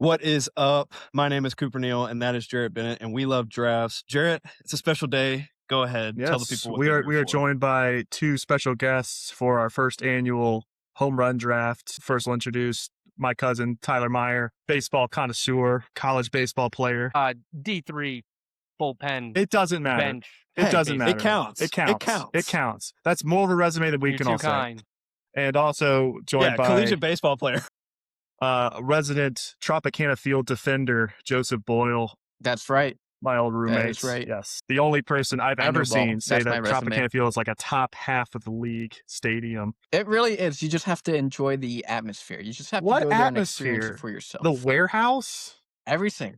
What is up? My name is Cooper Neal, and that is Jaret Bennett, and we love drafts. Jaret, it's a special day. Go ahead, tell the Yes, people what we they're are here for. joined by two special guests for our first annual home run draft. First, we'll introduce my cousin Tyler Meyer, baseball connoisseur, college baseball player. D3 bullpen. It doesn't matter. Bench. It Hey, doesn't matter. it counts. It counts. It counts. It counts. That's more of a resume than we You're can too all say. kind. And also joined Yeah, by collegiate baseball player. resident Tropicana field defender Joseph Boyle, That's right. my old roommate. That is right. Yes, the only person I've I know ever ball. seen say That's that my resume. Tropicana Field is like a top half of the league stadium. It really is. You just have to enjoy the atmosphere. You just have What to go there and experience atmosphere? it for yourself. The warehouse? Everything.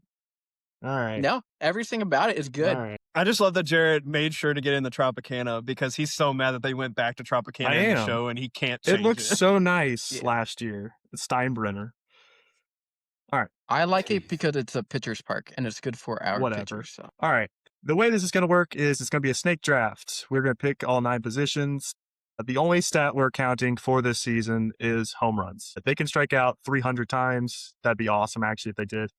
All right. No, everything about it is good. All right. I just love that Jaret made sure to get in the Tropicana because he's so mad that they went back to Tropicana in the am. show, and he can't change It looked so nice Yeah. last year. Steinbrenner. I like it because it's a pitcher's park and it's good for our Whatever. pitchers. So. All right. The way this is going to work is it's going to be a snake draft. We're going to pick all 9 positions. The only stat we're counting for this season is home runs. If they can strike out 300 times, that'd be awesome, actually, if they did.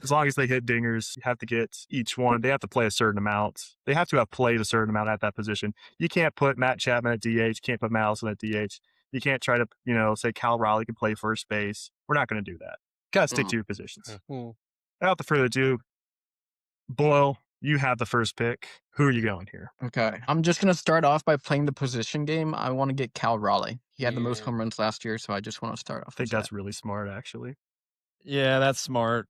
As long as they hit dingers, you have to get each one. They have to play a certain amount. They have to have played a certain amount at that position. You can't put Matt Chapman at DH. You can't put Matt Allison at DH. You can't try to, say Cal Raleigh can play first base. We're not going to do that. Got to stick to your positions. Without the further ado, Boyle, you have the first pick. Who are you going here? Okay. I'm just going to start off by playing the position game. I want to get Cal Raleigh. He had the most Yeah. home runs last year, so I just want to start off I think with that's that. really smart, actually. Yeah, that's smart.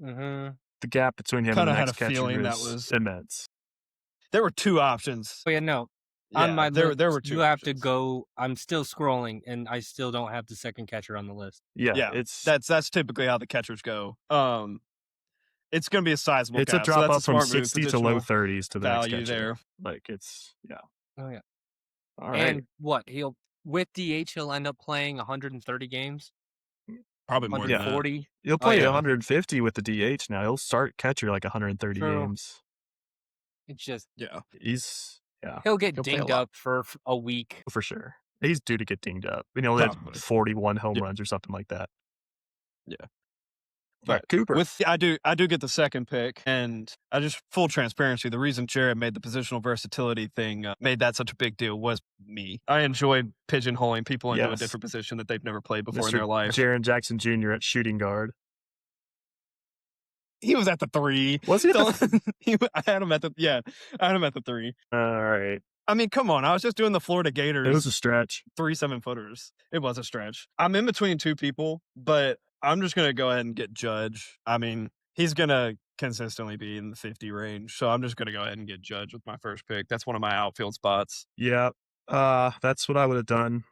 Mm-hmm. The gap between him Kinda and the had next a catcher feeling that is was- immense. There were 2 options. Oh, yeah, no. Yeah, On my there list, were 2 you have options. to go. I'm still scrolling, and I still don't have the second catcher on the list. Yeah, That's typically how the catchers go. It's going to be a sizable it's a gap, so drop that's off from smart move, 60 to low positional 30s to the next value catcher. there. Like it's Oh, yeah. all right. And what? With DH, he'll end up playing 130 games? Probably more than that. 140? He'll play yeah. 150 with the DH now. He'll start catcher like 130 True. games. It's just, Yeah. he'll get He'll play a dinged lot. up for a week. For sure. He's due to get dinged up. He'll hit Probably. 41 home Yeah. runs or something like that. Yeah. But Cooper. I do get the second pick, and I just full transparency. The reason Jaret made the positional versatility thing made that such a big deal was me. I enjoyed pigeonholing people into a Yes. different position that they've never played before in Mr. their life. Jaron Jackson Jr. at shooting guard. He was at the 3. Was he? I had him at the 3. All right. I mean, come on. I was just doing the Florida Gators. It was a stretch. 3 7-footers. It was a stretch. I'm in between 2 people, but I'm just going to go ahead and get Judge. I mean, he's going to consistently be in the 50 range, so I'm just going to go ahead and get Judge with my first pick. That's one of my outfield spots. Yeah. That's what I would have done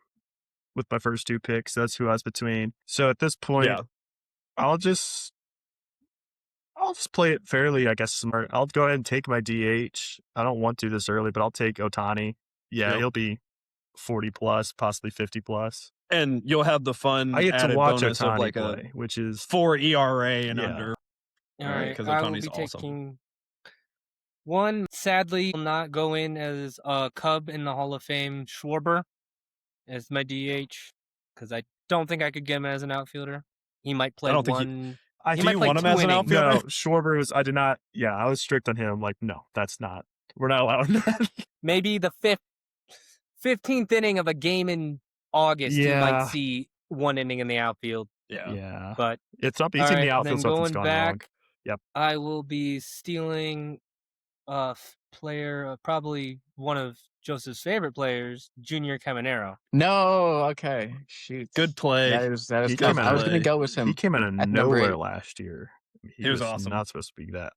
with my first 2 picks. That's who I was between. So at this point, Yeah. I'll just play it fairly, I guess, smart. I'll go ahead and take my DH. I don't want to this early, but I'll take Ohtani. Yeah, Yep. he'll be 40 plus, possibly 50 plus. And you'll have the fun I get to added watch bonus of Ohtani like play, which is 4 ERA and Yeah. under. All Right, right, 'cause I will Ohtani's be awesome. taking one. Sadly, will not go in as a Cub in the Hall of Fame. Schwarber as my DH because I don't think I could get him as an outfielder. He might play don't think one. I He Do might you play want him 2 as an innings. outfielder? no, Schwarber was. I did not. Yeah, I was strict on him. Like, no, that's not. We're not allowing that. Maybe the 15th inning of a game in August, you Yeah. might see 1 inning in the outfield. Yeah. Yeah, But it's up. He's all in right, the outfield. then Something's going gone wrong. back, Yep. I will be stealing a player, probably one of Joseph's favorite players, Junior Caminero. No, okay. Shoot. Good play. That is He tough. came I was out- going to go with him. He came out of at number nowhere 8. last year. He was awesome. Not supposed to be that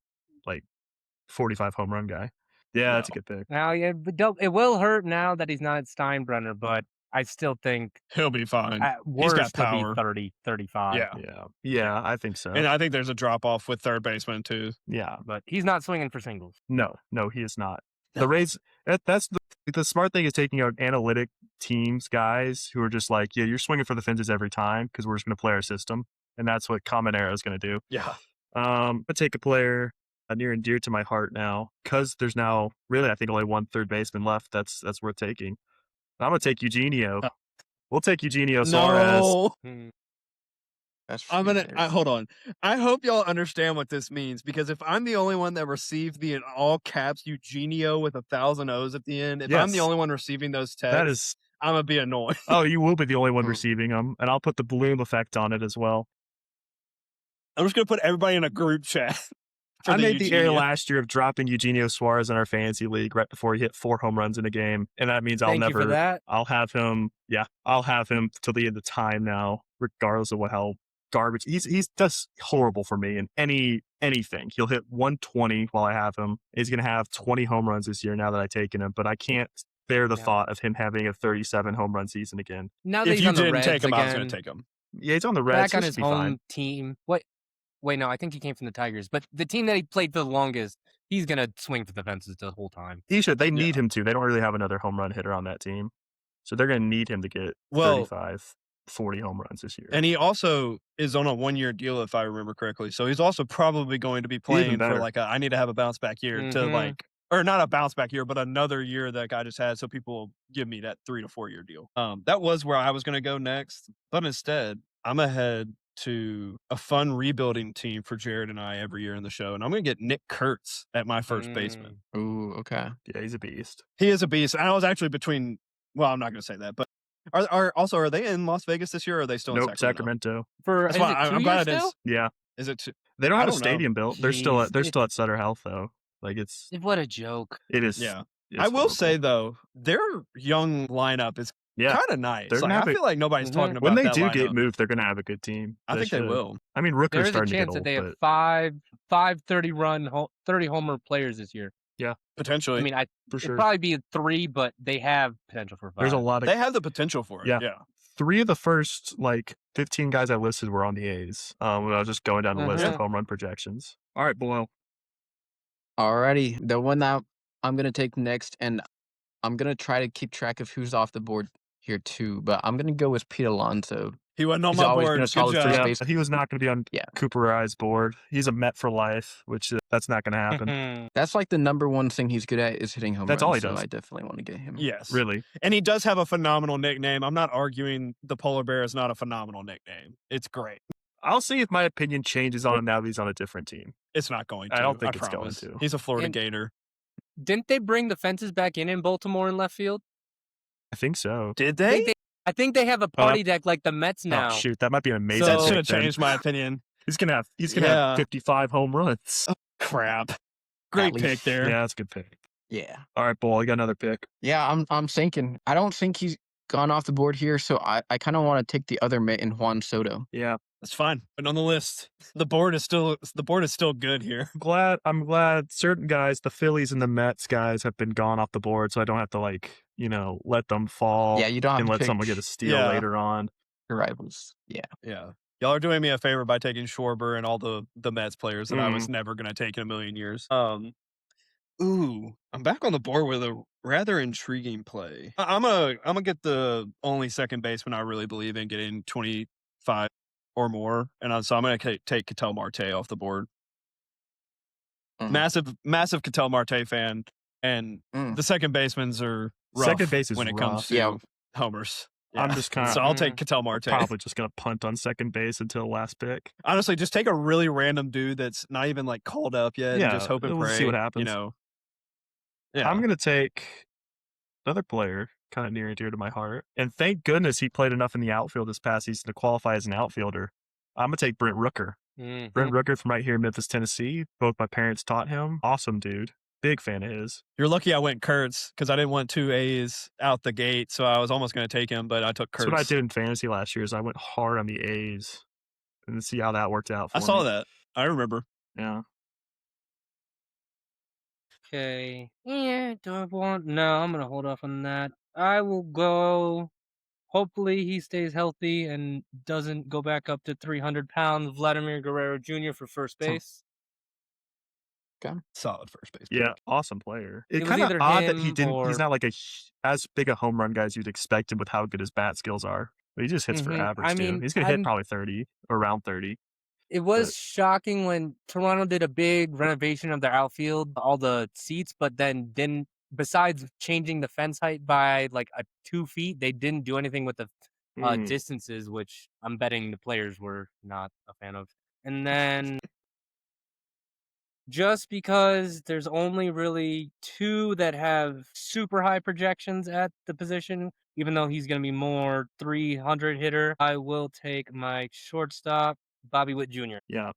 45 home run guy. Yeah, that's a good pick. Now, yeah, but it will hurt now that he's not at Steinbrenner, but I still think He'll be fine. at He's got worst he'll power. be 30, 35. Yeah. Yeah, I think so. And I think there's a drop off with third baseman too. Yeah, But he's not swinging for singles. no, he is not. The Rays. That's the smart thing is taking out analytic teams, guys who are just like, yeah, you're swinging for the fences every time because we're just going to play our system, and that's what Caminero is going to do. Yeah. But take a player near and dear to my heart now because there's now really I think only one third baseman left. That's worth taking. I'm gonna take Eugenio. Oh. We'll take Eugenio Suarez. No. That's hold on. I hope y'all understand what this means, because if I'm the only one that received the in all caps Eugenio with 1,000 O's at the end, if I'm the Yes. only one receiving those That texts, is. I'm gonna be annoyed. Oh, you will be the only one Hmm. receiving them, and I'll put the bloom effect on it as well. I'm just gonna put everybody in a group chat. I made the error Eugenio. last year of dropping Eugenio Suarez in our fantasy league right before he hit 4 home runs in a game, and that means Thank you for that. I'll have him. Yeah, I'll have him till the end of time now, regardless of how garbage he's just horrible for me in anything. He'll hit 120 while I have him. He's gonna have 20 home runs this year now that I've taken him, but I can't bear the thought of him having a 37 home run season again. Now that If he's you on the didn't Reds take him, again, I was gonna take him. Yeah, he's on the Reds. back on He his should be fine. home team. Wait, no, I think he came from the Tigers, but the team that he played for the longest, he's gonna swing for the fences the whole time. He should. They need him to. They don't really have another home run hitter on that team, so they're going to need him to get 35, 40 home runs this year. And he also is on a 1-year deal, if I remember correctly. So he's also probably going to be playing for like I need to have a bounce back year to like, or not a bounce back year, but another year that guy just had. So people give me that 3 to 4 year deal. That was where I was going to go next, but instead I'm ahead to a fun rebuilding team for Jared and I every year in the show, and I'm going to get Nick Kurtz at my first baseman. Ooh, okay. Yeah, he's a beast. He is a beast. I was actually between. Well, I'm not going to say that, but are they in Las Vegas this year? Or are they still in Sacramento? For That's is why it 2 I'm glad years it is. still? Yeah, Is it? they don't I have a don't know. stadium built. They're Jeez. still at Sutter Health though. Like it's What a joke. it is. Yeah. it's I will horrible. say though, their young lineup is Yeah, kind of nice. they're gonna Like, have I it- feel like nobody's talking about when they that do lineup. get moved, they're going to have a good team. I think they should. will. I mean, There Rooker's is a starting to get chance that old, they but have five 30 homer players this year. Potentially. I mean, for it'd sure, probably be 3, but they have potential for 5. there's a lot of they have the potential for it. Yeah. Yeah. 3 of the first 15 guys I listed were on the A's. When I was just going down the list of Mhm. home run projections. All right, Boyle. Alrighty. The one that I'm going to take next, and I'm going to try to keep track of who's off the board here too, but I'm going to go with Pete Alonso. He wasn't on He's my always board. been a Good solid job. first Yeah, base. he was not going to be on Yeah. Cooperized board. He's a Met for life, which that's not going to happen. That's like the number one thing he's good at is hitting home That's runs. all he So does. I definitely want to get him. Yes. Really. And he does have a phenomenal nickname. I'm not arguing the polar bear is not a phenomenal nickname. It's great. I'll see if my opinion changes on him now that he's on a different team. It's not going to. I don't think it's promise. going to. He's a Florida And- Gator. Didn't they bring the fences back in Baltimore in left field? I think so. Did I think they have a party deck like the Mets now. Oh shoot, that might be an amazing. So- That should pick have then. changed my opinion. He's gonna have Yeah. 55 home runs. Crap. Great least. pick there. Yeah, that's a good pick. Yeah. All right, Bull, you got another pick. Yeah, I'm thinking. I don't think he's gone off the board here, so I kind of want to take the other Met in Juan Soto. Yeah, That's fine. But on the list, the board is still good here. I'm glad certain guys, the Phillies and the Mets guys, have been gone off the board, so I don't have to let them fall. Yeah, you don't have and to let pick someone get a steal Yeah. later on. your rivals. Yeah. Yeah. Y'all are doing me a favor by taking Schwarber and all the Mets players that I was never going to take in a million years. Ooh, I'm back on the board with a rather intriguing play. I'm gonna get the only second baseman I really believe in getting 25 or more, and so I'm gonna take Ketel Marte off the board. Mhm. Massive Ketel Marte fan, and the second basemans are rough Second base is when it comes rough. to Yeah. homers. I'm just kinda- so I'll take Ketel Marte. Probably just gonna punt on second base until last pick. Honestly, just take a really random dude that's not even called up yet, and just hope and we'll pray. see what happens. Yeah. I'm gonna take another player kind of near and dear to my heart, and thank goodness he played enough in the outfield this past season to qualify as an outfielder. I'm gonna take Brent Rooker. Mhm. Brent Rooker from right here in Memphis, Tennessee. Both my parents taught him. Awesome dude. Big fan of his. You're lucky I went Kurtz because I didn't want 2 A's out the gate, so I was almost going to take him, but I took Kurtz. That's what I did in fantasy last year. Is I went hard on the A's and see how that worked out for I me. saw that. I remember. Yeah. Okay. Yeah, do I want... No, I'm going to hold off on that. I will go... Hopefully he stays healthy and doesn't go back up to 300 pounds. Vladimir Guerrero Jr. for first base. Solid first base. Yeah, awesome player. It It's was kind of either odd that he him didn't. or- He's not as big a home run guy as you'd expect him with how good his bat skills are. But he just hits for Mhm. average I too. mean, He's gonna hit I'm- probably 30 or around 30. It was shocking when Toronto did a big renovation of their outfield, all the seats, but then besides changing the fence height by 2 feet, they didn't do anything with the distances, which I'm betting the players were not a fan of. And then just because there's only really 2 that have super high projections at the position, even though he's going to be more 300 hitter, I will take my shortstop, Bobby Witt Jr. Yeah.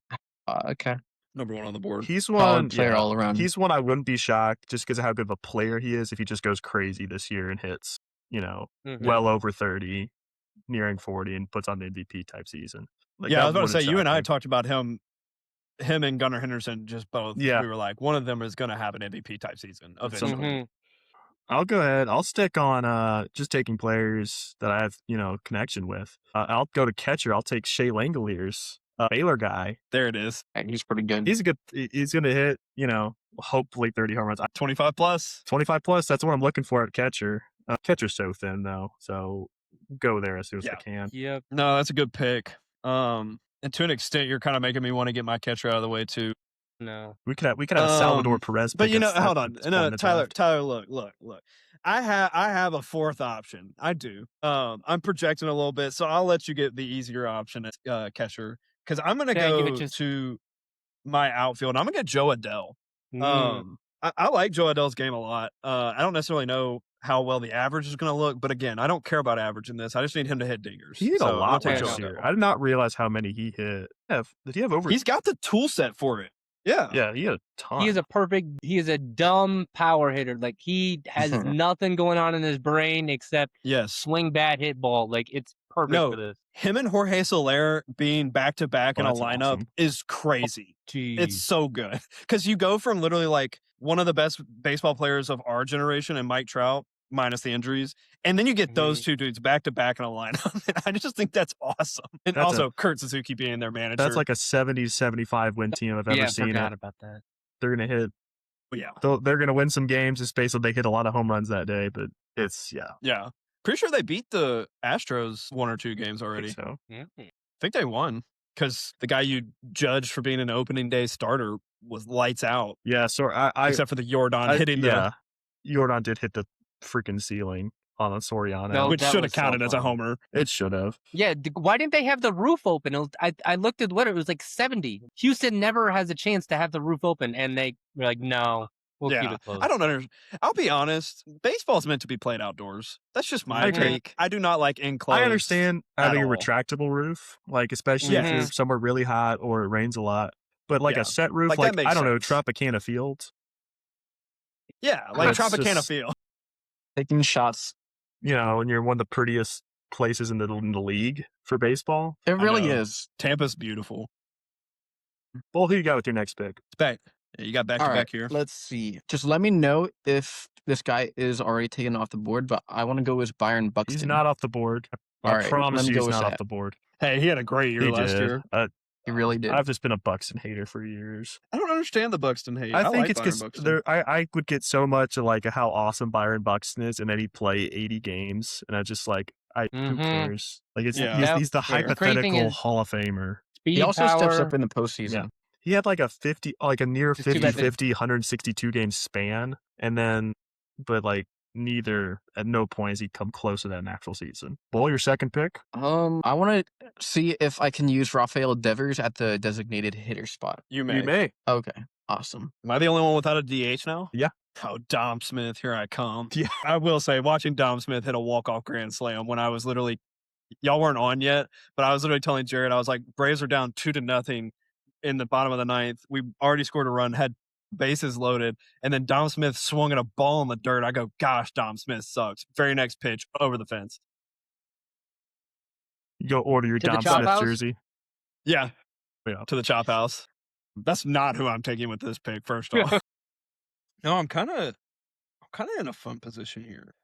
Okay. Number 1 on the board. He's Solid one player all around. He's one I wouldn't be shocked just because of how good of a player he is if he just goes crazy this year and hits, well over 30, nearing 40, and puts on the MVP type season. Like, Yeah, I that was about to say, wouldn't you and shock I me. talked about him and Gunnar Henderson just both. Yeah. We were like, one of them is going to have an MVP type season eventually. Mhm. I'll go ahead. I'll stick on just taking players that I have, connection with. I'll go to catcher. I'll take Shea Langoliers, Baylor guy. There it is. And he's pretty good. He's going to hit, hopefully 30 home runs. 25 plus. 25 plus. That's what I'm looking for at catcher. Catcher's so thin though, so go there as soon as I can. Yep. No, that's a good pick. And to an extent, you're kind of making me want to get my catcher out of the way too. No. We could have Salvador Perez, But pick us. hold on. That's No, in the draft. Tyler, look. I have a 4th option. I do. I'm projecting a little bit, so I'll let you get the easier option as catcher because I'm gonna Yeah, give it go to my outfield. I'm gonna get Joe Adele. Mm. I like Joe Adele's game a lot. I don't necessarily know how well the average is gonna look, but again, I don't care about average in this. I just need him to hit dingers. He hit So a I'm gonna lot take last Joe year. Adele. I did not realize how many he hit. Did he have over? He's got the tool set for it. Yeah. Yeah, he had a ton. He is a dumb power hitter. Like, he has nothing going on in his brain except Yes. swing bat, hit ball. Like, it's perfect for this. Him and Jorge Soler being back to back in a that's lineup awesome. is crazy. Jeez. It's so good because you go from literally like one of the best baseball players of our generation and Mike Trout, minus the injuries, and then you get those 2 dudes back to back in a lineup. I just think that's awesome. And That's also Kurt Suzuki being their manager. That's like a 70-75 win team I've ever seen. Forgot about that. They're gonna hit. Yeah. They're gonna win some games just based on they hit a lot of home runs that day. But it's Yeah. Pretty sure they beat the Astros 1 or 2 games already. So Yeah. I think they won because the guy you judged for being an opening day starter was lights out. yeah. So Except for the Jordan hitting Jordan did hit the freaking ceiling on a Soriano. No, which that should have was so counted as a fun. homer. It should have. Yeah, why didn't they have the roof open? I looked at what it was like 70. Houston never has a chance to have the roof open, and they were like, no, we'll keep it closed. I don't understand. I'll be honest. Baseball's meant to be played outdoors. That's just my take. I do not like enclosed. I understand having a all. retractable roof, like especially if you're Mhm. somewhere really hot or it rains a lot. But like Yeah. a set roof, Like, that like makes I don't know, sense. Tropicana Field. Yeah, like That's Tropicana just- Field. Taking shots. And you're one of the prettiest places in the league for baseball. It really know. is. Tampa's beautiful. Well, who you got with your next pick? It's back. Yeah, you got back All to right, back here. let's see. Just let me know if this guy is already taken off the board, but I want to go with Byron Buxton. He's not off the board. All I right, promise let me you go he's with not off that. the board. Hey, he had a great year He last did. year. He really did. I've just been a Buxton hater for years. I don't understand the Buxton hate. I think like it's Byron because Buxton. I would get so much of like how awesome Byron Buxton is, and then he'd play 80 games, and I just like, who Mhm. cares? Like Yeah. he's the Fair. The crazy thing hypothetical is- Hall of Famer. Speed, He also steps power, up in the postseason. He had like a near It's too bad 50-50, 162 game span, and then, but like at no point has he come close to that in actual season. Boyle, your second pick? I want to see if I can use Rafael Devers at the designated hitter spot. You may. You may. Okay, awesome. Am I the only one without a DH now? Yeah. Oh, Dom Smith, here I come. Yeah. I will say, watching Dom Smith hit a walk-off grand slam when I was literally, y'all weren't on yet, but I was literally telling Jared, I was like, Braves are down 2-0 in the bottom of the ninth. We already scored a run, had bases loaded, and then Dom Smith swung at a ball in the dirt. I go, gosh, Dom Smith sucks. Very next pitch, over the fence. You go order your To the Dom chop Smith house? jersey. Yeah. Yeah. To the chop house. That's not who I'm taking with this pick, first off. No, I'm kind of in a fun position here.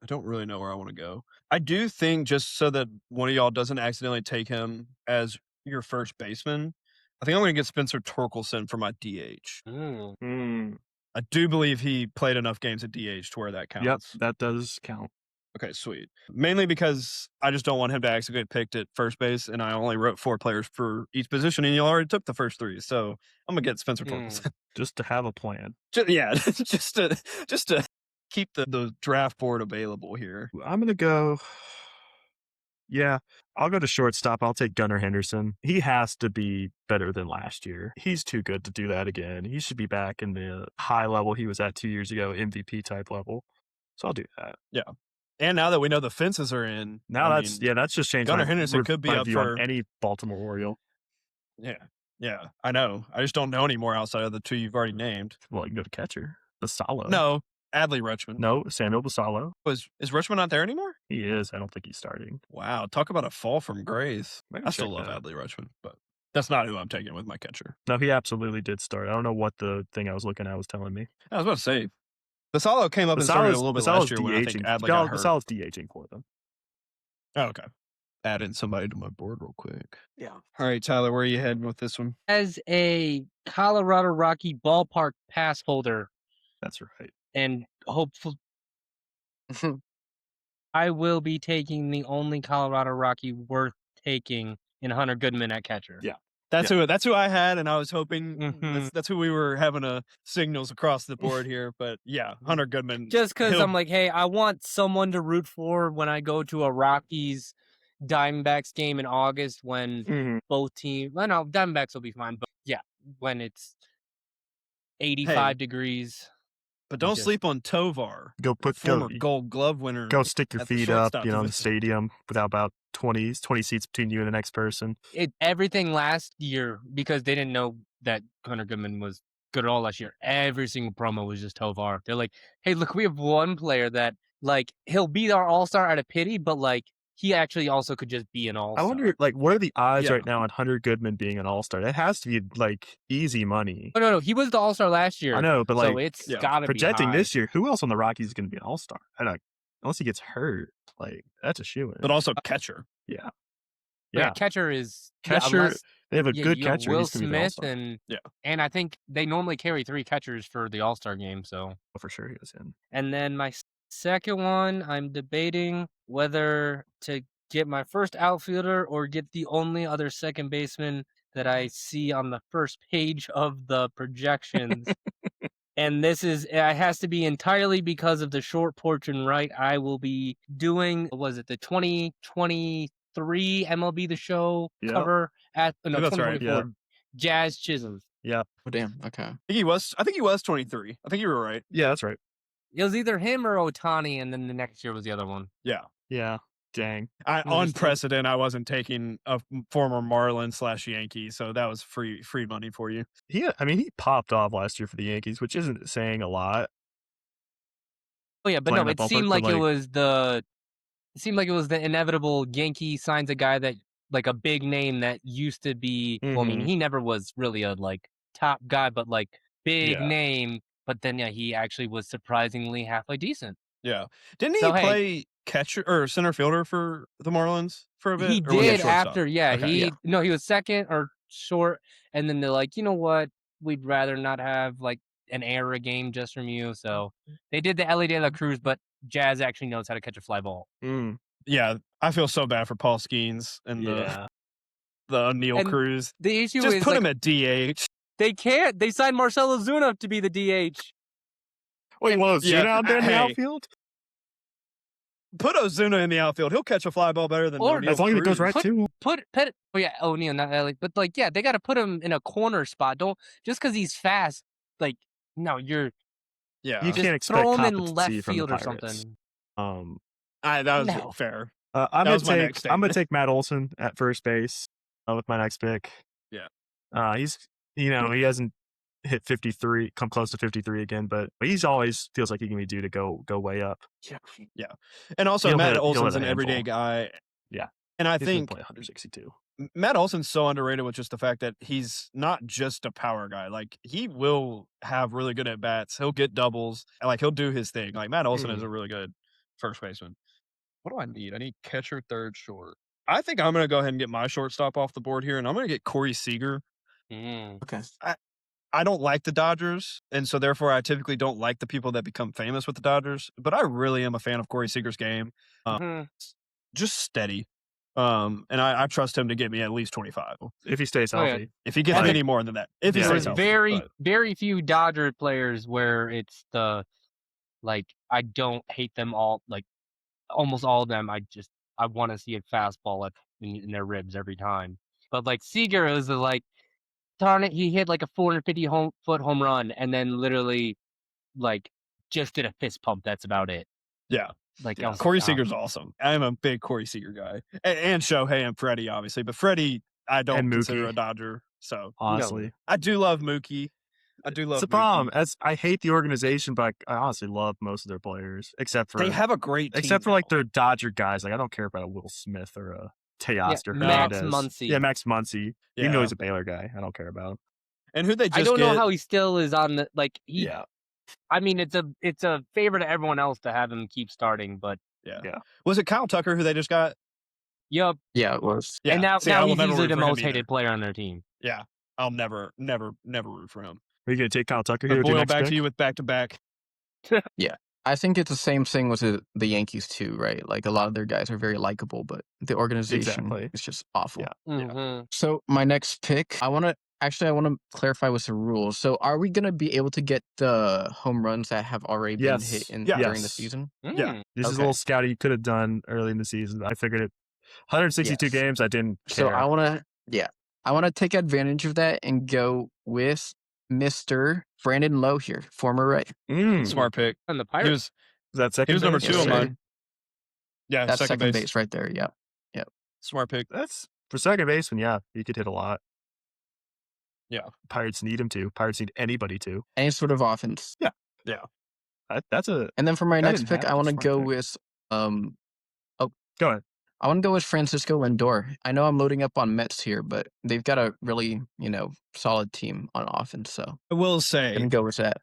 I don't really know where I want to go. I do think, just so that one of y'all doesn't accidentally take him as your first baseman, I think I'm going to get Spencer Torkelson for my DH. I do believe he played enough games at DH to where that counts. Yep, that does count. Okay, sweet. Mainly because I just don't want him to actually get picked at first base, and I only wrote 4 players for each position, and you already took the first 3, so I'm going to get Spencer Torkelson. Just to have a plan. just to keep the draft board available here. I'm going to go Yeah, I'll go to shortstop. I'll take Gunnar Henderson. He has to be better than last year. He's too good to do that again. He should be back in the high level he was at 2 years ago, MVP type level. So I'll do that. Yeah. And now that we know the fences are in, Now that's just changed Gunnar my Henderson could be my up view on for any Baltimore Oriole. Yeah, I know. I just don't know any more outside of the two you've already named. Well, you can go to catcher. Basalo. No, Adley Rutschman. No, Samuel Basalo. Is Rutschman not there anymore? He is. I don't think he's starting. Wow, talk about a fall from grace. Maybe I still check love that. Adley Rutschman, but that's not who I'm taking with my catcher. No, he absolutely did start. I don't know what the thing I was looking at was telling me. I was about to say, Basalo came up and started a little bit last year when I think Adley got hurt. Basalo's DHing for them. Oh, okay. Add in somebody to my board real quick. Yeah. All right, Tyler, where are you heading with this one? As a Colorado Rocky ballpark pass holder That's right. and hopeful, I will be taking the only Colorado Rocky worth taking in Hunter Goodman at catcher. Yeah. That's who I had, and I was hoping Mhm. that's who we were having signals across the board here. But yeah, Hunter Goodman. Just because he'll- I'm like, hey, I want someone to root for when I go to a Rockies Diamondbacks game in August when both teams. Well, no, Diamondbacks will be fine, but yeah, when it's 85 degrees. But don't just- sleep on Tovar, Go former Gold Glove winner. Go stick your at the feet up, shortstop in the position. stadium without about 20 seats between you and the next person. Everything last year, because they didn't know that Hunter Goodman was good at all last year. Every single promo was just Tovar. They're like, hey, look, we have one player that, like, he'll be our all-star out of pity, but, like, he actually also could just be an all-star. I wonder, like, what are the odds Yeah. right now on Hunter Goodman being an all-star? That has to be, like, easy money. Oh, no, he was the all-star last year. I know, but, so like, it's yeah, gotta projecting be high. this year, who else on the Rockies is going to be an all-star? Unless he gets hurt. Like, that's a shoo-in. But also catcher. Yeah. Yeah, catcher is Catcher, unless, they have a good you got catcher. Will He's gonna be the Smith all-star. and I think they normally carry 3 catchers for the All-Star game. So Oh, for sure he was in. and then my second one, I'm debating whether to get my first outfielder or get the only other second baseman that I see on the first page of the projections. And it has to be entirely because of the short porch and right. I will be doing, the 2023 MLB The Show Yep. cover at, no, That's right, 2024. Jazz Chisholm. Yeah. Oh, damn. Okay. I think he was 23. I think you were right. Yeah, that's right. It was either him or Ohtani, and then the next year was the other one. Yeah. Yeah. Dang. On precedent, I wasn't taking a former Marlin / Yankee, so that was free money for you. He popped off last year for the Yankees, which isn't saying a lot. Oh yeah, but Playing no, that it seemed ballpark, like but, it was the inevitable Yankee signs a guy that, like, a big name that used to be. Well, I mean, he never was really a, like, top guy, but, like, big Yeah. name. But then yeah, he actually was surprisingly halfway decent. Yeah. Didn't he So, hey. play catcher or center fielder for the Marlins for a bit? He Or was he did shortstop? after, yeah. Okay, he was second or short, and then they're like, you know what? We'd rather not have, like, an era game just from you. So they did the Ellie De La Cruz, but Jazz actually knows how to catch a fly ball. Yeah, I feel so bad for Paul Skeens and Yeah. the O'Neill And Cruz. The issue Just is, put like, him at DH. they can't. They signed Marcelo Zuna to be the DH. Wait, was Yeah, Zuna out there in the hey. outfield? Put Ozuna in the outfield. He'll catch a fly ball better than Or- O'Neill As long as it goes Cruz. right to. Oh yeah, O'Neal, not Ellie, but, like, yeah, they got to put him in a corner spot. Don't just because he's fast. Like, no, Yeah, You just can't expect throw him in competency left from the field or Pirates. something. that was No. fair. I'm That gonna was my next I'm gonna statement. take Matt Olson at first base with my next pick. Yeah. He's he hasn't hit 53, come close to 53 again, but he's always feels like he can be due to go way up. Yeah. And also, He'll Matt hit Olson's a an everyday handful. guy. Yeah. And I He's been think playing 162. Matt Olson's so underrated with just the fact that he's not just a power guy. Like, he will have really good at bats. He'll get doubles. And, like, he'll do his thing. Like, Matt Olson is a really good first baseman. What do I need? I need catcher, third, short. I think I'm going to go ahead and get my shortstop off the board here, and I'm going to get Corey Seager. Okay. I don't like the Dodgers, and so therefore I typically don't like the people that become famous with the Dodgers, but I really am a fan of Corey Seager's game. Just steady. And I trust him to get me at least 25. If he stays Oh, yeah. healthy. If he gets And any more than that. If he Yeah. stays There's healthy. very few Dodger players where it's the, like, I don't hate them all. Like, almost all of them, I just I want to see a fastball in their ribs every time. But like Seager is like, darn it, he hit like a 450-foot home run and then literally like just did a fist pump. That's about it. Yeah. Like Yeah. I was Corey like, Seager's awesome. I'm a big Corey Seager guy. And Shohei and Freddie, obviously. But Freddie, I don't And consider Mookie. a Dodger. So Honestly, I do love Mookie. I do love it's a Mookie. problem. I hate the organization, but I honestly love most of their players, except for They have a great team. except for now. like their Dodger guys. Like I don't care about a Will Smith or a Teoscar Max Hernandez. Muncy. Yeah, Max Muncy. Even though Yeah. he's a Baylor guy, I don't care about. And who they just I don't get, know how he still is on the like he. Yeah, I mean, it's a favor to everyone else to have him keep starting, but yeah. Yeah. Was it Kyle Tucker who they just got? yup. Yeah, it was. Yeah. And now See, I will he's never easily root the for him most either. hated player on their team. Yeah. I'll never root for him. are you gonna take Kyle Tucker But here? with your Boyle, next back pick? to you with back-to-back. I think it's the same thing with the Yankees too, right? Like a lot of their guys are very likable, but the organization Exactly. is just awful. Yeah. Mhm. So my next pick, I want to clarify with the rules. So are we going to be able to get the home runs that have already been Yes. hit Yeah. during the Yes. season? Yeah. This is a Okay. little scouting you could have done early in the season. But I figured it. 162 Yes. games. I didn't So care. I want to take advantage of that and go with Mr. Brandon Lowe here, former Ray. Smart pick. And the He Pirates. was Is that second? he was number base? 2 on sir. mine. Yeah, That's second base. right there. Yeah. Smart pick. That's for second baseman. Yeah, he could hit a lot. Yeah. Pirates need him to. Pirates need anybody to. Any sort of offense. That's a. And then for my I next didn't pick, have I a want to smart go pick. with Go ahead. I want to go with Francisco Lindor. I know I'm loading up on Mets here, but they've got a really, solid team on offense. So I will I'm say, gonna go with that.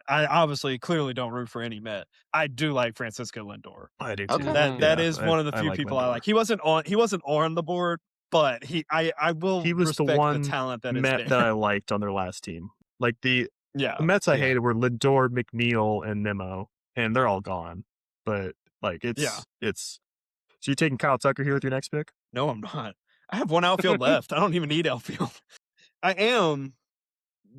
I obviously clearly don't root for any Met. I do like Francisco Lindor. I do too. Okay. That Yeah, is one of the few like people I Lindor. like. He wasn't on the board, but I will He was the respect one the talent that is Met there. that I liked on their last team. Like the Yeah. Mets I yeah. hated were Lindor, McNeil, and Nimmo, and they're all gone. But like it's. So you're taking Kyle Tucker here with your next pick? No, I'm not. I have one outfield left. I don't even need outfield. I am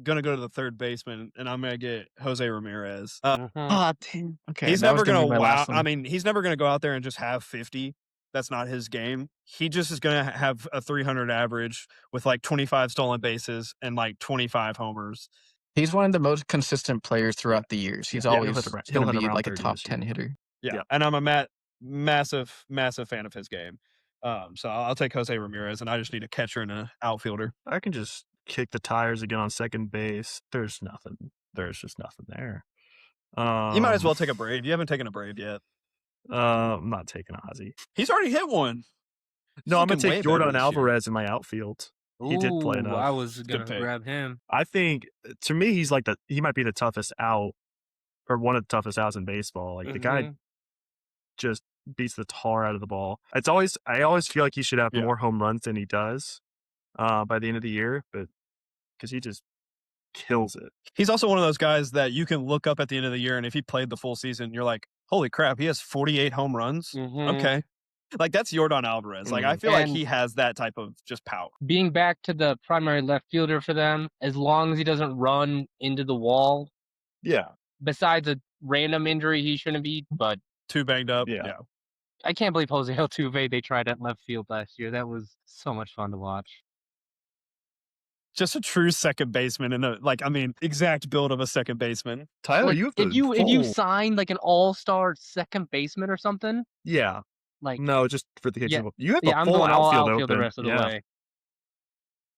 gonna go to the third baseman, and I'm gonna get Jose Ramirez. Mhm. Damn. Okay. He's that never was gonna be my wow. last one. I mean, he's never gonna go out there and just have 50. That's not his game. He just is gonna have a 300 average with like 25 stolen bases and like 25 homers. He's one of the most consistent players throughout the years. He's Yeah, he'll always hit around- going he'll to hit be around like a 30 top this 10 year. hitter. Yeah, and I'm a massive fan of his game. So I'll take Jose Ramirez, and I just need a catcher and an outfielder. I can just kick the tires again on second base. There's nothing. There's just nothing there. You might as well take a Brave. You haven't taken a Brave yet. I'm not taking Ozzy. He's already hit one. No, I'm gonna looking way take better Jordan this year. Alvarez in my outfield. He did play Ooh, enough. I was Good gonna pick. grab him. I think to me he might be the toughest out, or one of the toughest outs in baseball. Like the guy Mhm. just beats the tar out of the ball. I always feel like he should have Yeah. more home runs than he does by the end of the year, but because he just kills it. He's also one of those guys that you can look up at the end of the year, and if he played the full season, you're like, holy crap, he has 48 home runs. Mhm. Okay. Like, that's Jordan Alvarez. Like, I feel like And- he has that type of just power. Being back to the primary left fielder for them, as long as he doesn't run into the wall, Yeah. besides a random injury he shouldn't be, but Too banged up. Yeah. Yeah. I can't believe Jose Altuve they tried at left field last year. That was so much fun to watch. Just a true second baseman and exact build of a second baseman. Tyler, Like, you have if you sign like an all-star second baseman or something, yeah. like No, just for the Yeah. kicking. You have yeah, a I'm full going all outfield outfield open. the rest of the Yeah. way.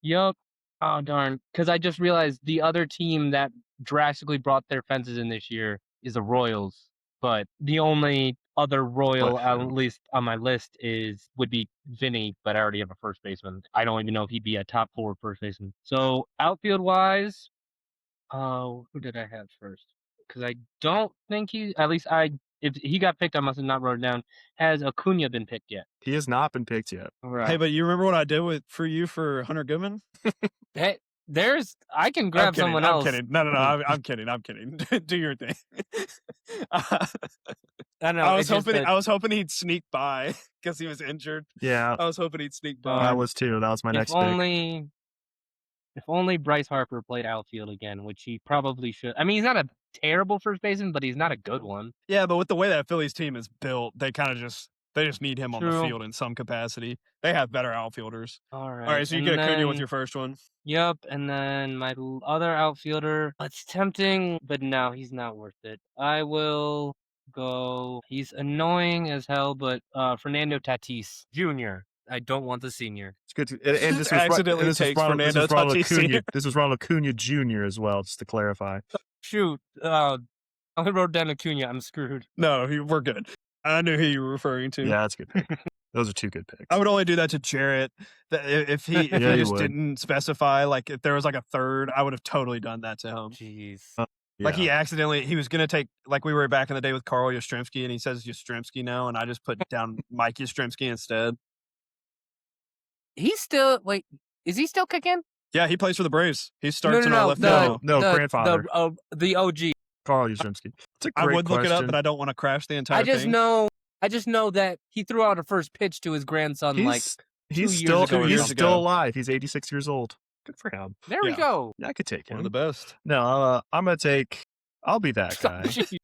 Yup. Oh darn! Because I just realized the other team that drastically brought their fences in this year is the Royals. But the only other Royal, But at who? least on my list, would be Vinny. But I already have a first baseman. I don't even know if he'd be a top 4 first baseman. So outfield wise, who did I have first? Because I don't think if he got picked, I must have not wrote it down. Has Acuna been picked yet? He has not been picked yet. Right. Hey, but you remember what I did for you for Hunter Goodman? Hey, I can grab I'm kidding. someone I'm else. kidding. No. I'm kidding. I'm kidding. Do your thing. I know. I was hoping he'd sneak by because he was injured. Yeah, I was hoping he'd sneak by. I was too. That was my next pick. If only Bryce Harper played outfield again, which he probably should. I mean, he's not a terrible first baseman, but he's not a good one. Yeah, but with the way that Phillies team is built, they kind of just They just need him on the True. field in some capacity. They have better outfielders. All right. All right, so you and get Acuna with then- your first one. Yep, and then my other outfielder, it's tempting, but no, he's not worth it. I will go, he's annoying as hell, but Fernando Tatis Jr. I don't want the senior. It's good to, and this was Accidentally this was takes Ronald, Fernando this was Ronald Tatis Acuna. Sr. This was Ronald Acuna Jr. as well, just to clarify. Shoot, I wrote down Acuna, I'm screwed. No, we're good. I knew who you were referring to. Yeah, that's a good pick. Those are two good picks. I would only do that to Jaret. If he Yeah, you just would. didn't specify, like if there was like a third, I would have totally done that to him. Jeez. Like he Yeah. accidentally, he was gonna take, like we were back in the day with Carl Yastrzemski, and he says Yastrzemski now, and I just put down Mike Yastrzemski instead. He's still, wait, is he still kicking? Yeah, he plays for the Braves. He starts in our left no, field. no, grandfather. The OG. Carl Yastrzemski. It's a I great would look it up, question. but I don't want to crash the entire I just thing. know that he threw out a first pitch to his grandson like he's 2 years still ago or he's something. still alive. He's 86 years old. Good for him. there we Yeah. go. Yeah, I could take One him. of the best. No, I'm gonna take. I'll be that guy. Jeez.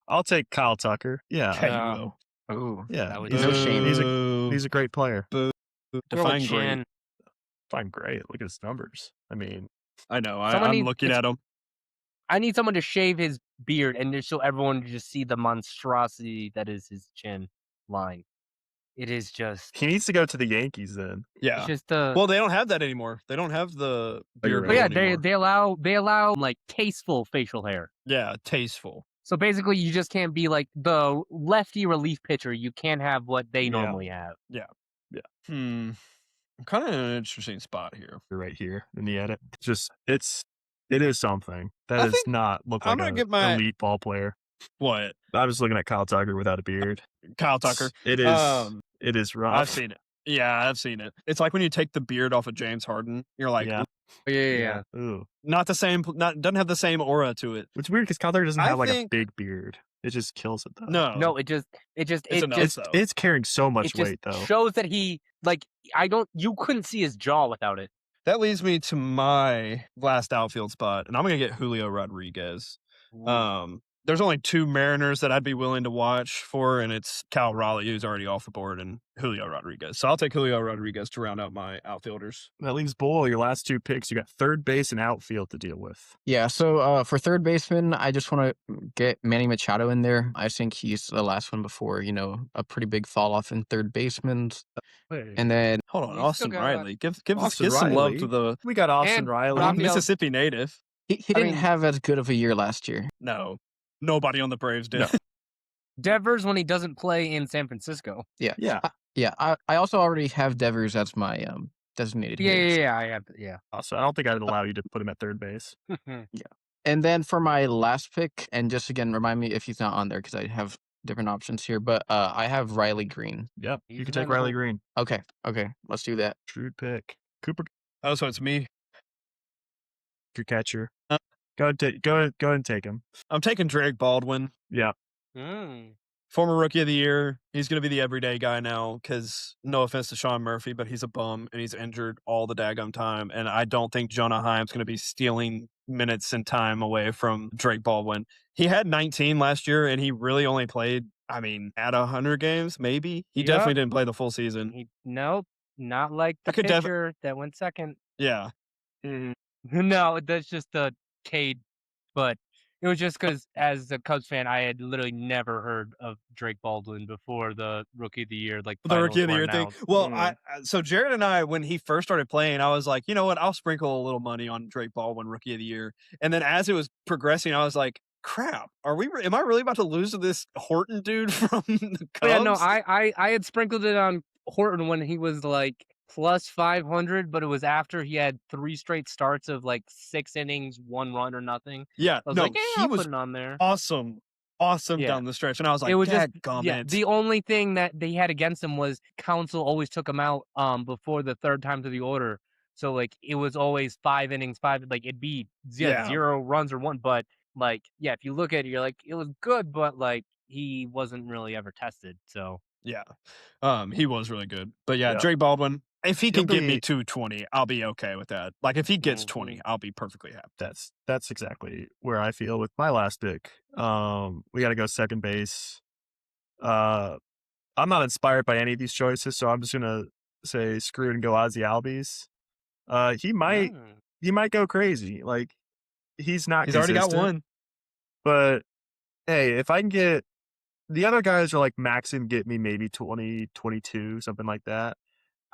I'll take Kyle Tucker. Yeah, Yeah, you will. Ooh, yeah. that was He's no a, shame. he's a great player. Define great. Chan. Fine, great. Look at his numbers. I mean, I know. Someone I'm needs- looking at him. I need someone to shave his beard and just so everyone to just see the monstrosity that is his chin line. It is just. he needs to go to the Yankees then. Yeah. It's just the. Well, they don't have that anymore. They don't have the Oh, you're beard. but yeah, rule anymore. they allow like tasteful facial hair. Yeah, tasteful. So basically, you just can't be like the lefty relief pitcher. You can't have what they Yeah. normally have. I'm kind of in an interesting spot here. You're right here in the edit. It is something that I does think not look I'm like gonna an get my- elite ball player. What? I'm just looking at Kyle Tucker without a beard. Kyle Tucker. It is. It is rough. I've seen it. Yeah, I've seen it. It's like when you take the beard off of James Harden. You're like, Yeah. Yeah. Ooh. not the same. Doesn't have the same aura to it. Which is weird because Kyle Tucker doesn't I have like a think- big beard. It just kills it though. No, No, it just It's enough, just though. It's carrying so much it just weight though. shows that he like you couldn't see his jaw without it. That leads me to my last outfield spot, and I'm gonna get Julio Rodriguez. There's only two Mariners that I'd be willing to watch for, and it's Cal Raleigh, who's already off the board, and Julio Rodriguez. So I'll take Julio Rodriguez to round out my outfielders. That leaves Boyle, your last two picks. You got third base and outfield to deal with. Yeah, so for third baseman, I just want to get Manny Machado in there. I think he's the last one before, a pretty big fall off in third baseman. And then Hold on, You still Austin got- Riley. Give Austin some love Riley? to the We got Austin And Riley. Rob Mel- Mississippi native. he I didn't mean- have as good of a year last year. No, nobody on the Braves did. No. Devers when he doesn't play in San Francisco. Yeah. Yeah, I also already have Devers as my designated hitter. Yeah, I have. Yeah. So I don't think I'd allow you to put him at third base. And then for my last pick, and just again, remind me if he's not on there because I have different options here, but I have Riley Green. Yep. He's You can take available. Riley Green. Okay, let's do that. Shrewd pick. Cooper, Oh, so it's me. your catcher. Uh, Go ahead and take him. I'm taking Drake Baldwin. Yeah. Former Rookie of the Year. He's going to be the everyday guy now because, no offense to Sean Murphy, but he's a bum and he's injured all the daggum time. And I don't think Jonah Heim's going to be stealing minutes and time away from Drake Baldwin. He had 19 last year and he really only played, at 100 games, maybe. He Yep. definitely didn't play the full season. Nope, not like the I could pitcher that went second. Yeah. No, that's just the Cade. But it was just because, as a Cubs fan, I had literally never heard of Drake Baldwin before the Rookie of the Year. Like The Rookie of the finals Year were thing. announced. Well, so Jared and I, when he first started playing, I was like, you know what? I'll sprinkle a little money on Drake Baldwin, Rookie of the Year. And then as it was progressing, I was like, crap, am I really about to lose to this Horton dude from the Cubs? But yeah, no, I had sprinkled it on Horton when he was like plus 500, but it was after he had 3 straight starts of like 6 innings, 1 run or nothing. Yeah, I was no, like, yeah, he I'll was put it on there. awesome Yeah. down the stretch. And I was like, It was just dadgummit. the only thing that they had against him was Council always took him out before the third time to the order. So like it was always 5 innings, like it'd be Yeah. 0 runs or 1. But like if you look at it, you're like it was good, but like he wasn't really ever tested. So Yeah. He was really good. But yeah, Yeah. Drake Baldwin, if he can He'll give me be- 220, I'll be okay with that. Like if he gets Mhm. 20, I'll be perfectly happy. That's exactly where I feel with my last pick. We got to go second base. I'm not inspired by any of these choices, so I'm just gonna say screw it and go Ozzy Albies. He might go crazy. Like he's not He's already got consistent, one. but hey, if I can get the other guys are like max and get me maybe 20, 22, something like that.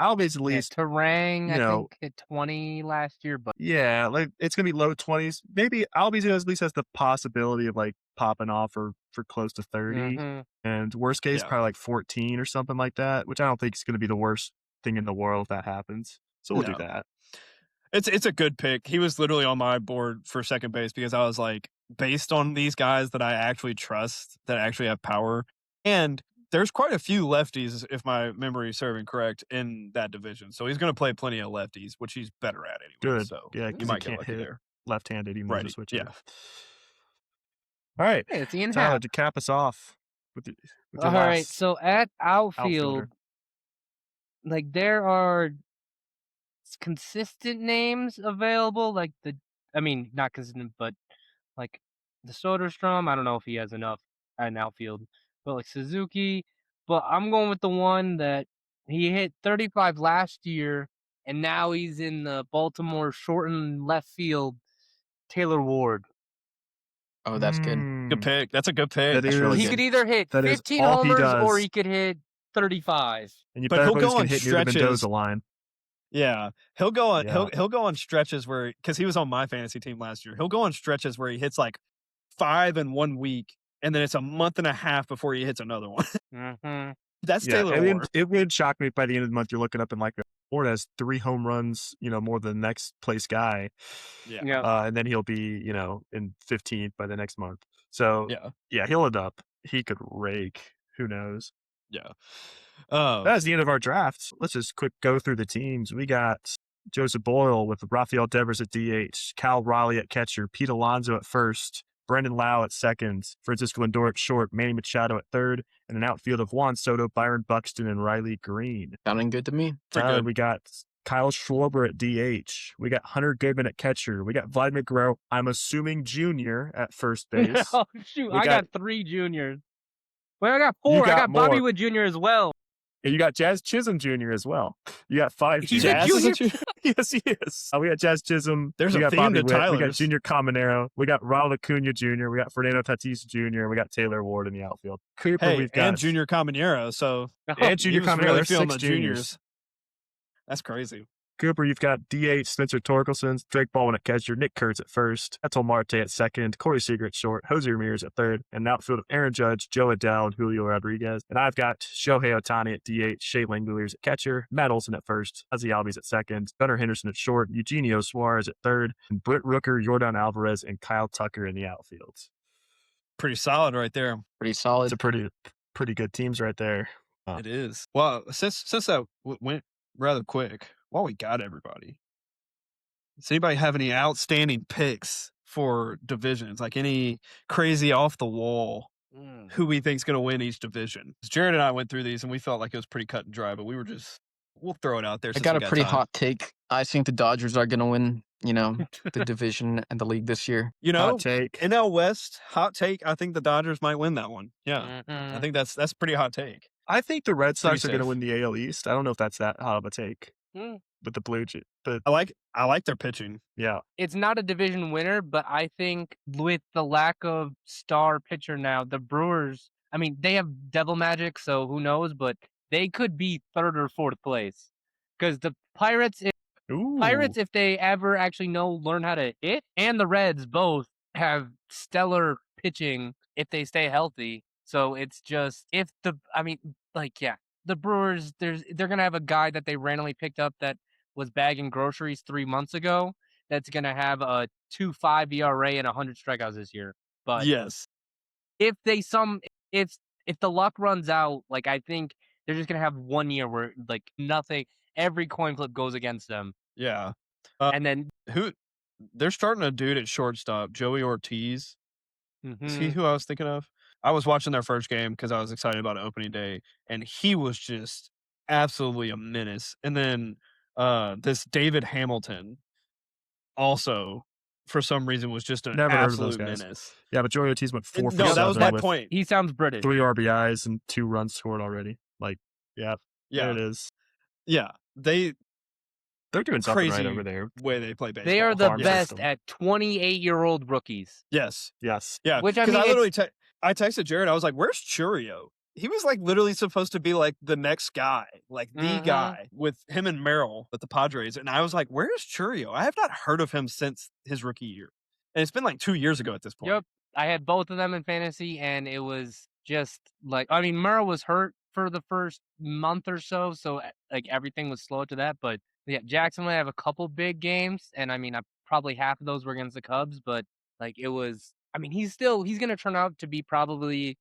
Albies at least, Terang, you I know, think hit 20 last year, but yeah, like it's gonna be low 20s. Maybe Albies at least has the possibility of like popping off for close to 30. And worst case, Yeah. probably like 14 or something like that, which I don't think is gonna be the worst thing in the world if that happens. So we'll do No. that. It's a good pick. He was literally on my board for second base because I was like, based on these guys that I actually trust, that actually have power, and there's quite a few lefties, if my memory is serving correct, in that division. So he's going to play plenty of lefties, which he's better at anyway. Good. So Yeah, you because he might get can't lucky hit there. left-handed even though he's a Righty. switch Yeah. hitter. All right. hey, it's Ian Tyler, Happ. to cap us off with your All right, last so at outfield, outfielder. like there are consistent names available. Like not consistent, but like the Soderstrom. I don't know if he has enough at an outfield, but like Suzuki. But I'm going with the one that he hit 35 last year, and now he's in the Baltimore shortened left field. Taylor Ward. Oh, that's good. Good pick. That's a good pick. That That's is, really He good. could either hit that is 15 all he homers or does. he could hit 35. And you But better he'll believe go he's gonna on hit near the stretches. Mendoza line. Yeah, he'll go on. Yeah. He'll go on stretches where, because he was on my fantasy team last year. He'll go on stretches where he hits like 5 in 1 week, and then it's a month and a half before he hits another one. That's Yeah, Taylor Ward. it would shock me if by the end of the month you're looking up and like Ward has 3 home runs, more than the next place guy. Yeah. And then he'll be, in 15th by the next month. So Yeah. he'll end up. He could rake. Who knows? Yeah. That's the end of our draft. Let's just quick go through the teams. We got Joseph Boyle with Rafael Devers at DH, Cal Raleigh at catcher, Pete Alonso at first, Brendan Lau at second, Francisco Lindor at short, Manny Machado at third, and an outfield of Juan Soto, Byron Buxton, and Riley Green. Sounding good to me. Tyler, we got Kyle Schwarber at DH. We got Hunter Goodman at catcher. We got Vladimir Guerrero, I'm assuming junior, at first base. Oh, shoot. I got 3 juniors. Well, I got You 4. I got got Bobby more. Wood Jr. as well. And you got Jazz Chisholm Jr. as well. You got 5 He's juniors. a junior? Yes, he is. We got Jazz Chisholm. There's we a got theme Bobby to Witt. We got Tyler's. Junior Caminero. We got Raul Acuna Jr. We got Fernando Tatis Jr. We got Taylor Ward in the outfield. Cooper, Hey, we've got and Junior Caminero. So and Junior he was Caminero. really There's feeling 6 the juniors. That's crazy. Cooper, you've got DH, Spencer Torkelson, Drake Baldwin at catcher, Nick Kurtz at first, Etel Marte at second, Corey Seager at short, Jose Ramirez at third, and an outfield of Aaron Judge, Joe Adele, and Julio Rodriguez. And I've got Shohei Ohtani at DH, Shea Langoliers at catcher, Matt Olson at first, Ozzie Albies at second, Gunnar Henderson at short, Eugenio Suarez at third, and Britt Rooker, Jordan Alvarez, and Kyle Tucker in the outfield. Pretty solid right there. Pretty solid. It's a pretty good teams right there. It is. Well, since that went rather quick, while we got everybody, does anybody have any outstanding picks for divisions? Like any crazy off the wall who we think's going to win each division? Jared and I went through these and we felt like it was pretty cut and dry, but we'll throw it out there. I got a pretty hot take. I think the Dodgers are going to win, the division and the league this year. Hot take. NL West, hot take. I think the Dodgers might win that one. Yeah. I think that's a pretty hot take. I think the Red Sox are going to safe. win the AL East. I don't know if that's that hot of a take. With the Blue Jays, but I like their pitching. Yeah. It's not a division winner, but I think with the lack of star pitcher now, the Brewers, they have devil magic, so who knows, but they could be 3rd or 4th place. Because the Pirates, if they ever actually learn how to hit, and the Reds both have stellar pitching if they stay healthy. So it's just, the Brewers, they're going to have a guy that they randomly picked up that was bagging groceries 3 months ago that's going to have a 2.5 ERA and 100 strikeouts this year. But yes, if the luck runs out, I think they're just going to have 1 year where nothing, every coin flip goes against them. Yeah. And then they're starting a dude at shortstop, Joey Ortiz. Is he who I was thinking of? I was watching their first game because I was excited about opening day, and he was just absolutely a menace. And then this David Hamilton also, for some reason, was just an Never heard of those absolute guys. menace. Yeah, but Joey Ortiz went 4 for No, 7 that was my with point. He sounds British. 3 RBIs and 2 runs scored already. Yeah, there Yeah, it is. yeah. They're doing something right Crazy over there. way they play baseball. They are the farm best system. at 28-year-old rookies. Yes. Yes. Yeah, Which, I because mean, I literally I texted Jared. I was like, "Where's Churio?" He was like literally supposed to be like the next guy, like the Mhm. guy with him and Merrill with the Padres, and I was like, "Where's Churio?" I have not heard of him since his rookie year, and it's been like 2 years ago at this point. Yep. I had both of them in fantasy, and it was just like, I mean, Merrill was hurt for the first month or so, like everything was slow to that. But yeah, Jackson will have a couple big games, and I mean, probably half of those were against the Cubs, but like it was. I mean, he's gonna turn out to be probably.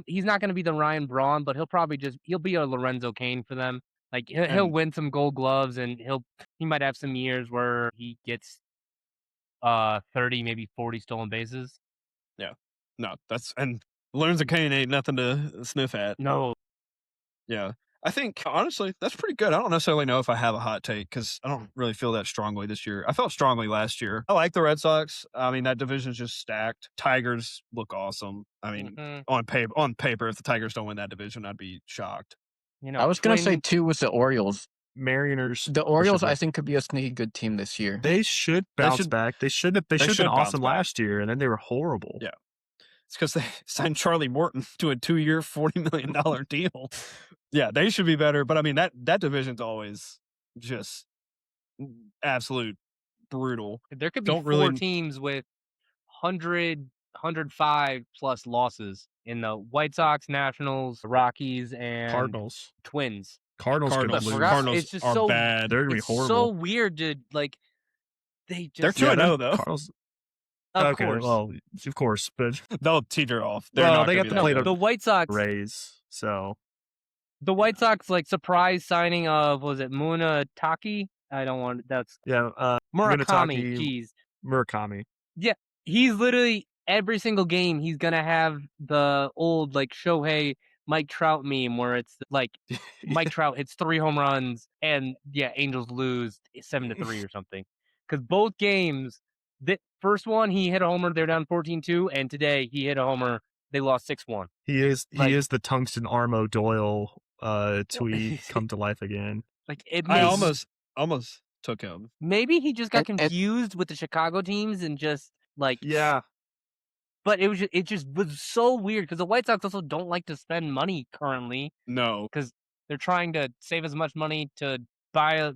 He's not gonna be the Ryan Braun, but he'll be a Lorenzo Cain for them. Like he'll And win some Gold Gloves, and he might have some years where he gets 30, maybe 40 stolen bases. yeah, no, and Lorenzo Kane ain't nothing to sniff at. No. Yeah. I think honestly, that's pretty good. I don't necessarily know if I have a hot take because I don't really feel that strongly this year. I felt strongly last year. I like the Red Sox. I mean, that division's just stacked. Tigers look awesome. I mean, Mhm. on paper, if the Tigers don't win that division, I'd be shocked. You know, I was gonna say too was the Orioles. Mariners. The Orioles, I think, could be a sneaky good team this year. They should bounce back. They should have been should bounce awesome back. last year, and then they were horrible. Yeah. It's because they signed Charlie Morton to a 2-year, $40 million deal. Yeah, they should be better. But I mean, that division's always just absolute brutal. there could be Don't 4 really teams with 105 plus losses in the White Sox, Nationals, Rockies, and Cardinals. Twins. Cardinals gonna Cardinals. lose. Cardinals It's just are so bad. They're gonna be it's horrible. so weird to like. They They're just 2-0 though. Cardinals. of Okay, course. well, of course, but They'll teeter off. They're Well, not they gonna got be to play that the good. White Sox. Rays. So The White Sox like surprise signing of was it Munataki? I don't want that's yeah, Murakami. Munataki, Jeez. Murakami. Yeah, he's literally every single game he's gonna have the old like Shohei Mike Trout meme where it's like Mike Trout hits 3 home runs and yeah, Angels lose 7-3 or something. Because both games, the first one he hit a homer, they're down 14-2, and today he hit a homer, they lost 6-1. He is Like- the tungsten Armo Doyle tweet come to life again. Like it I makes almost took him. maybe he just got And- confused with the Chicago teams and just like Yeah. But it just was so weird because the White Sox also don't like to spend money currently No. because they're trying to save as much money to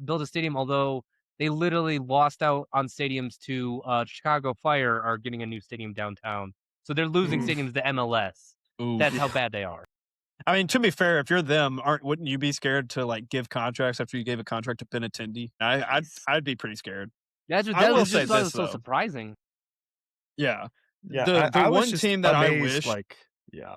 build a stadium. Although they literally lost out on stadiums to Chicago Fire are getting a new stadium downtown, so they're losing Oof. stadiums to MLS. Oof. That's how bad they are. I mean, to be fair, if you're them, wouldn't you be scared to like give contracts after you gave a contract to Benintendi? I'd be pretty scared. That's what I will was say just thought it this, was so though. surprising. Yeah. Yeah, The I was one just team that I amazed, wish- like, yeah,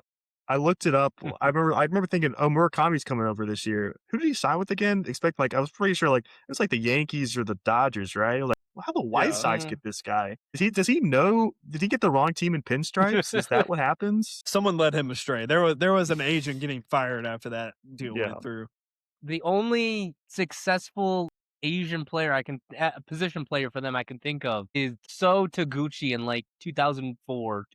I looked it up. I remember thinking, oh, Murakami's coming over this year. Who did he sign with again? I was pretty sure like it was like the Yankees or the Dodgers, right? Like, how the White Yeah. Sox get this guy? Does he know? Did he get the wrong team in pinstripes? Is that what happens? Someone led him astray. There was an agent getting fired after that deal Yeah. went through. The only successful Asian player position player for them I can think of is So Taguchi in like 2004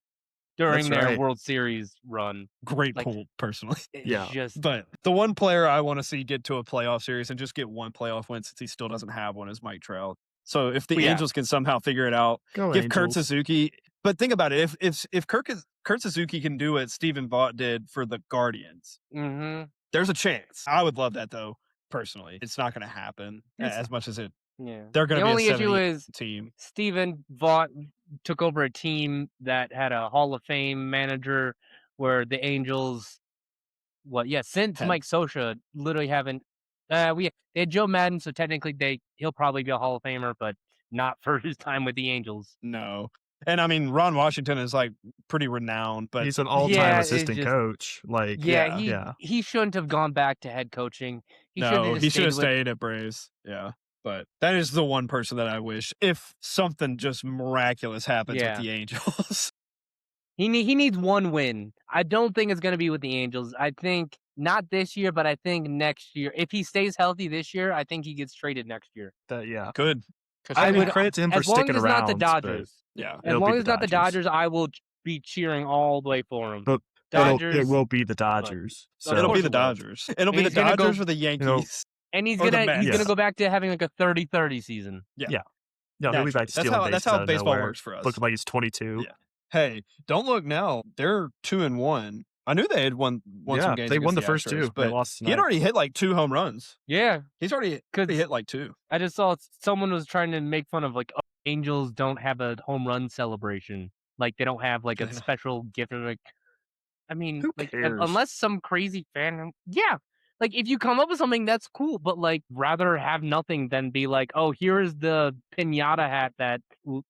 during That's their right. World Series run. Great Like- pull, personally. It's Yeah. just But the one player I want to see get to a playoff series and just get one playoff win since he still doesn't have one is Mike Trout. So if the Well, yeah. Angels can somehow figure it out, Go give Kurt Angels. Suzuki. But think about it: if Kurt Suzuki can do what Steven Vaught did for the Guardians, mm-hmm. there's a chance. I would love that though. Personally, it's not going to happen It's as much as it. Yeah. They're going The to be only a issue 70 is team. Steven Vaught took over a team that had a Hall of Fame manager where the Angels since Had- Mike Scioscia literally haven't they had Joe Madden, so technically he'll probably be a Hall of Famer, but not for his time with the Angels. No, and I mean Ron Washington is like pretty renowned, but He's an all-time Yeah, it's assistant just- coach. Like, Yeah, yeah. he shouldn't have gone back to head coaching. He should no, have he should have stayed with stayed at Braves. Yeah. But that is the one person that I wish, if something just miraculous happens Yeah. with the Angels. He needs one win. I don't think it's going to be with the Angels. I think not this year, but I think next year. If he stays healthy this year, I think he gets traded next year. Yeah. Good. 'Cause I I mean, would- credit to him for As long sticking as it's around. not the but Dodgers. Yeah. As It'll long be as it's not the Dodgers. Dodgers, I will be cheering all the way for him. But Dodgers. It will be the Dodgers. Of It'll So be course the it will. Dodgers. It'll And be the he's gonna go- Dodgers or the Yankees. And he's Or the gonna Mets. go back to having like a 30-30 season. no, he'll be Naturally. back That's stealing how- bases that's how out of baseball nowhere. works for us. Looking like he's 22. Yeah. Hey, don't look now. They're 2-1. I knew they had won some Yeah, games. they won against the first Astros, two. They but lost he had tonight. already hit like 2 home runs. Yeah, He's already hit like 2. I just saw someone was trying to make fun of like Angels don't have a home run celebration. Like they don't have like I a know. special gift. Or, like, I mean, Who like cares? unless some crazy fan, yeah. Like if you come up with something that's cool, but like rather have nothing than be like, oh, here's the pinata hat that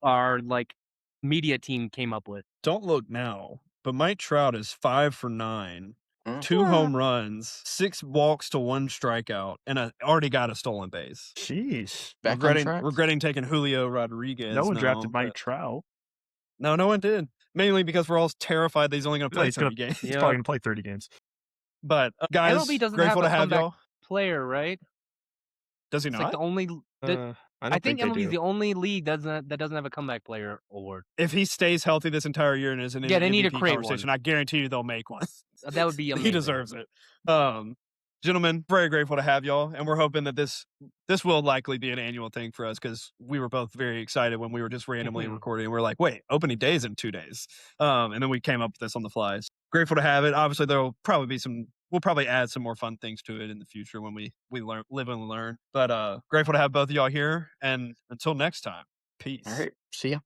our like media team came up with. Don't look now, but Mike Trout is 5 for 9, Mm. 2 home runs, 6 walks to 1 strikeout, and already got a stolen base. Sheesh. Back on track. Regretting taking Julio Rodriguez. No one drafted but- Mike Trout. No, no one did. Mainly because we're all terrified that he's only going to play He's gonna- 30 games. He's Yeah. probably going to play 30 games. But guys, MLB doesn't grateful have to a have comeback y'all. player, right? Does he It's not? like the only. I think they MLB is do. the only league that doesn't have a comeback player award. If he stays healthy this entire year and is in Yeah, they need to MVP create conversation, one. I guarantee you they'll make one. That would be amazing. He deserves it. Gentlemen, very grateful to have y'all, and we're hoping that this will likely be an annual thing for us because we were both very excited when we were just randomly Mhm. recording. And we're like, wait, opening day's in 2 days, and then we came up with this on the fly. So grateful to have it. Obviously, there'll probably be we'll probably add some more fun things to it in the future when we live and learn. But grateful to have both of y'all here, and until next time, peace. All right. See ya.